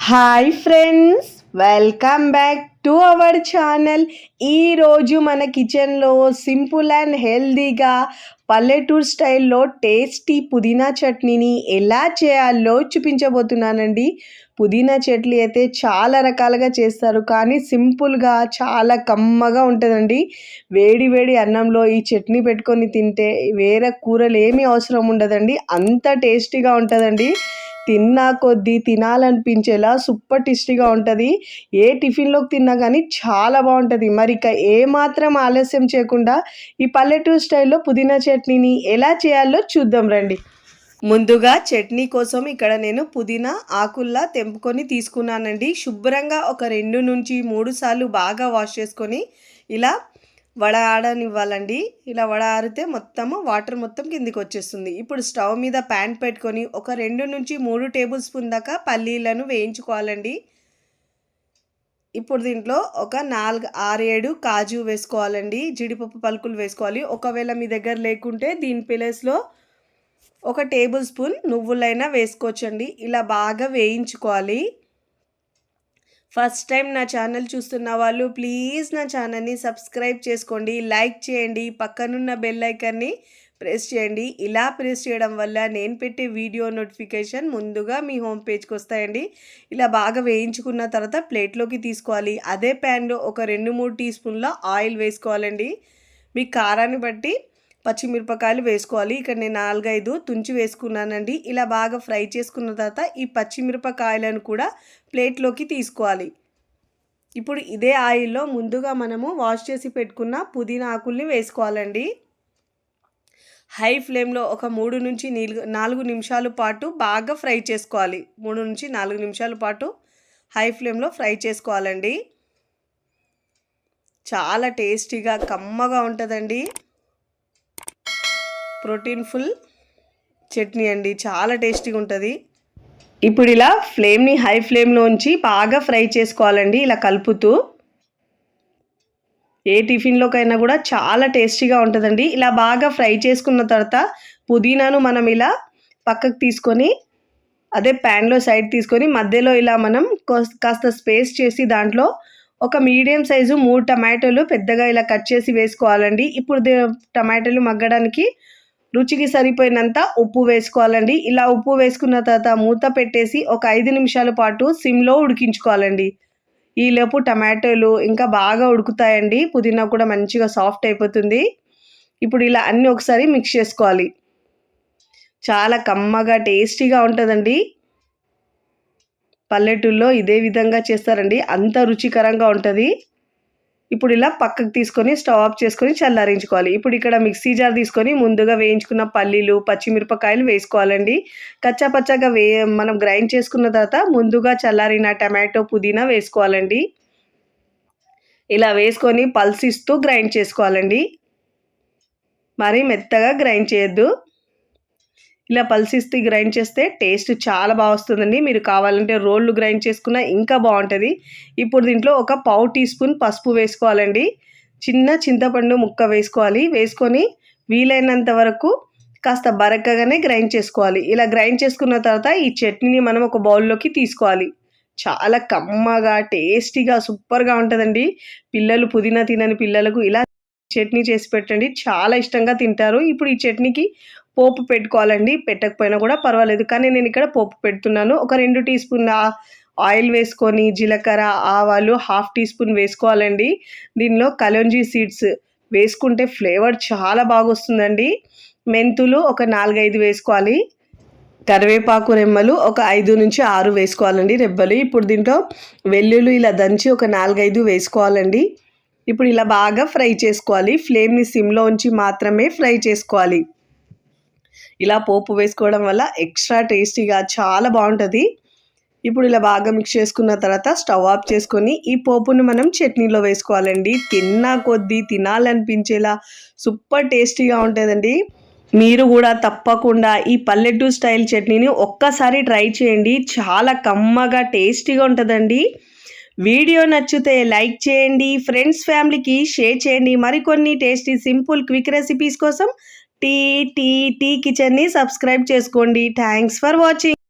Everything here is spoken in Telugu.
Hi friends, welcome back to our channel. ఈరోజు మన కిచెన్లో సింపుల్ అండ్ హెల్దీగా పల్లెటూరు స్టైల్లో టేస్టీ పుదీనా చట్నీని ఎలా చేయాలో చూపించబోతున్నానండి. పుదీనా చట్నీ అయితే చాలా రకాలుగా చేస్తారు, కానీ సింపుల్గా చాలా కమ్మగా ఉంటుందండి. వేడి వేడి అన్నంలో ఈ చట్నీ పెట్టుకొని తింటే వేరే కూరలు ఏమీ అవసరం ఉండదండి, అంత టేస్టీగా ఉంటుందండి. తిన్నా కొద్దీ తినాలనిపించేలా సూపర్ టేస్టీగా ఉంటుంది. ఏ టిఫిన్లోకి తిన్నా కానీ చాలా బాగుంటుంది. మరి ఇక ఏమాత్రం ఆలస్యం చేయకుండా ఈ పల్లెటూరు స్టైల్లో పుదీనా చట్నీని ఎలా చేయాలో చూద్దాం రండి. ముందుగా చట్నీ కోసం ఇక్కడ నేను పుదీనా ఆకుల్లా తెంపుకొని తీసుకున్నానండి. శుభ్రంగా ఒక 2 నుంచి 3 సార్లు బాగా వాష్ చేసుకొని ఇలా వడ ఆడనివ్వాలండి. ఇలా వడ ఆరితే మొత్తము వాటర్ మొత్తం కిందికి వచ్చేస్తుంది. ఇప్పుడు స్టవ్ మీద ప్యాన్ పెట్టుకొని ఒక 2 నుంచి 3 టేబుల్ స్పూన్ దాకా పల్లీలను వేయించుకోవాలండి. ఇప్పుడు దీంట్లో ఒక 6, 7 కాజు వేసుకోవాలండి. జీడిపప్పు పలుకులు వేసుకోవాలి. ఒకవేళ మీ దగ్గర లేకుంటే దీని ప్లేస్లో ఒక టేబుల్ స్పూన్ నువ్వులైనా వేసుకోవచ్చండి. ఇలా బాగా వేయించుకోవాలి. ఫస్ట్ టైం నా ఛానల్ చూస్తున్న వాళ్ళు ప్లీజ్ నా ఛానల్ని సబ్స్క్రైబ్ చేసుకోండి, లైక్ చేయండి, పక్కనున్న బెల్ ఐకాన్ని ప్రెస్ చేయండి. ఇలా ప్రెస్ చేయడం వల్ల నేను పెట్టే వీడియో నోటిఫికేషన్ ముందుగా మీ హోమ్ పేజ్కి వస్తాయండి. ఇలా బాగా వేయించుకున్న తర్వాత ప్లేట్లోకి తీసుకోవాలి. అదే ప్యాన్లో ఒక 2-3 టీ స్పూన్ల ఆయిల్ వేసుకోవాలండి. మీ కారాన్ని బట్టి పచ్చిమిరపకాయలు వేసుకోవాలి. ఇక్కడ నేను 4-5 తుంచి వేసుకున్నానండి. ఇలా బాగా ఫ్రై చేసుకున్న తర్వాత ఈ పచ్చిమిరపకాయలను కూడా ప్లేట్లోకి తీసుకోవాలి. ఇప్పుడు ఇదే ఆయిల్లో ముందుగా మనము వాష్ చేసి పెట్టుకున్న పుదీనా ఆకుల్ని వేసుకోవాలండి. హై ఫ్లేమ్లో ఒక 3 నుంచి 4 నిమిషాల పాటు బాగా ఫ్రై చేసుకోవాలి. 3 నుంచి 4 నిమిషాల పాటు హై ఫ్లేమ్లో ఫ్రై చేసుకోవాలండి. చాలా టేస్టీగా కమ్మగా ఉంటుందండి. ప్రోటీన్ ఫుల్ చట్నీ అండి, చాలా టేస్టీగా ఉంటుంది. ఇప్పుడు ఇలా ఫ్లేమ్ని హై ఫ్లేమ్లో ఉంచి బాగా ఫ్రై చేసుకోవాలండి. ఇలా కలుపుతూ ఏ టిఫిన్లోకైనా కూడా చాలా టేస్టీగా ఉంటుందండి. ఇలా బాగా ఫ్రై చేసుకున్న తర్వాత పుదీనాను మనం ఇలా పక్కకు తీసుకొని అదే ప్యాన్లో సైడ్ తీసుకొని మధ్యలో ఇలా మనం కాస్త స్పేస్ చేసి దాంట్లో ఒక మీడియం సైజు 3 టమాటోలు పెద్దగా ఇలా కట్ చేసి వేసుకోవాలండి. ఇప్పుడు టమాటోలు మగ్గడానికి రుచికి సరిపోయినంత ఉప్పు వేసుకోవాలండి. ఇలా ఉప్పు వేసుకున్న తర్వాత మూత పెట్టేసి ఒక 5 నిమిషాల పాటు సిమ్లో ఉడికించుకోవాలండి. ఈలోపు టమాటోలు ఇంకా బాగా ఉడుకుతాయండి. పుదీనా కూడా మంచిగా సాఫ్ట్ అయిపోతుంది. ఇప్పుడు ఇలా అన్నీ ఒకసారి మిక్స్ చేసుకోవాలి. చాలా కమ్మగా టేస్టీగా ఉంటుందండి. పల్లెటూరులో ఇదే విధంగా చేస్తారండి, అంత రుచికరంగా ఉంటుంది. ఇప్పుడు ఇలా పక్కకు తీసుకొని స్టవ్ ఆఫ్ చేసుకొని చల్లారించుకోవాలి. ఇప్పుడు ఇక్కడ మిక్సీ జార్ తీసుకొని ముందుగా వేయించుకున్న పల్లీలు, పచ్చిమిరపకాయలు వేసుకోవాలండి. కచ్చాపచ్చాగా మనం గ్రైండ్ చేసుకున్న తర్వాత ముందుగా చల్లారిన టమాటో, పుదీనా వేసుకోవాలండి. ఇలా వేసుకొని పల్సిస్తూ గ్రైండ్ చేసుకోవాలండి. మరీ మెత్తగా గ్రైండ్ చేయొద్దు. ఇలా పల్సిస్తూ గ్రైండ్ చేస్తే టేస్ట్ చాలా బాగా వస్తుందండి. మీరు కావాలంటే రోళ్ళు గ్రైండ్ చేసుకున్నా ఇంకా బాగుంటుంది. ఇప్పుడు దీంట్లో ఒక పావు టీ స్పూన్ పసుపు వేసుకోవాలండి. చిన్న చింతపండు ముక్క వేసుకోవాలి. వేసుకొని వీలైనంత వరకు కాస్త బరకగానే గ్రైండ్ చేసుకోవాలి. ఇలా గ్రైండ్ చేసుకున్న తర్వాత ఈ చట్నీని మనం ఒక బౌల్లోకి తీసుకోవాలి. చాలా కమ్మగా టేస్టీగా సూపర్గా ఉంటుందండి. పిల్లలు పుదీనా తినని పిల్లలకు ఇలా చట్నీ చేసి పెట్టండి, చాలా ఇష్టంగా తింటారు. ఇప్పుడు ఈ చట్నీకి పోపు పెట్టుకోవాలండి. పెట్టకపోయినా కూడా పర్వాలేదు, కానీ నేను ఇక్కడ పోపు పెడుతున్నాను. ఒక 2 టీ స్పూన్ల ఆయిల్ వేసుకొని జీలకర్ర, ఆవాలు 1/2 టీ స్పూన్ వేసుకోవాలండి. దీనిలో కలోంజీ సీడ్స్ వేసుకుంటే ఫ్లేవర్ చాలా బాగా వస్తుందండి. మెంతులు ఒక 4-5 వేసుకోవాలి. కరివేపాకు రెమ్మలు ఒక 5 నుంచి 6 వేసుకోవాలండి, రెబ్బలు. ఇప్పుడు దీంట్లో వెల్లుల్లి ఇలా దంచి ఒక 4-5 వేసుకోవాలండి. ఇప్పుడు ఇలా బాగా ఫ్రై చేసుకోవాలి. ఫ్లేమ్ని సిమ్లో ఉంచి మాత్రమే ఫ్రై చేసుకోవాలి. ఇలా పోపు వేసుకోవడం వల్ల ఎక్స్ట్రా టేస్టీగా చాలా బాగుంటుంది. ఇప్పుడు ఇలా బాగా మిక్స్ చేసుకున్న తర్వాత స్టవ్ ఆఫ్ చేసుకొని ఈ పోపుని మనం చట్నీలో వేసుకోవాలండి. తిన్నా కొద్దీ తినాలనిపించేలా సూపర్ టేస్టీగా ఉంటుందండి. మీరు కూడా తప్పకుండా ఈ పల్లెటూరు స్టైల్ చట్నీని ఒక్కసారి ట్రై చేయండి. చాలా కమ్మగా టేస్టీగా ఉంటుందండి. వీడియో నచ్చితే లైక్ చేయండి, ఫ్రెండ్స్ ఫ్యామిలీకి షేర్ చేయండి. మరికొన్ని టేస్టీ సింపుల్ క్విక్ రెసిపీస్ కోసం టీ కిచెన్ని సబ్స్క్రైబ్ చేసుకోండి. Thanks for watching.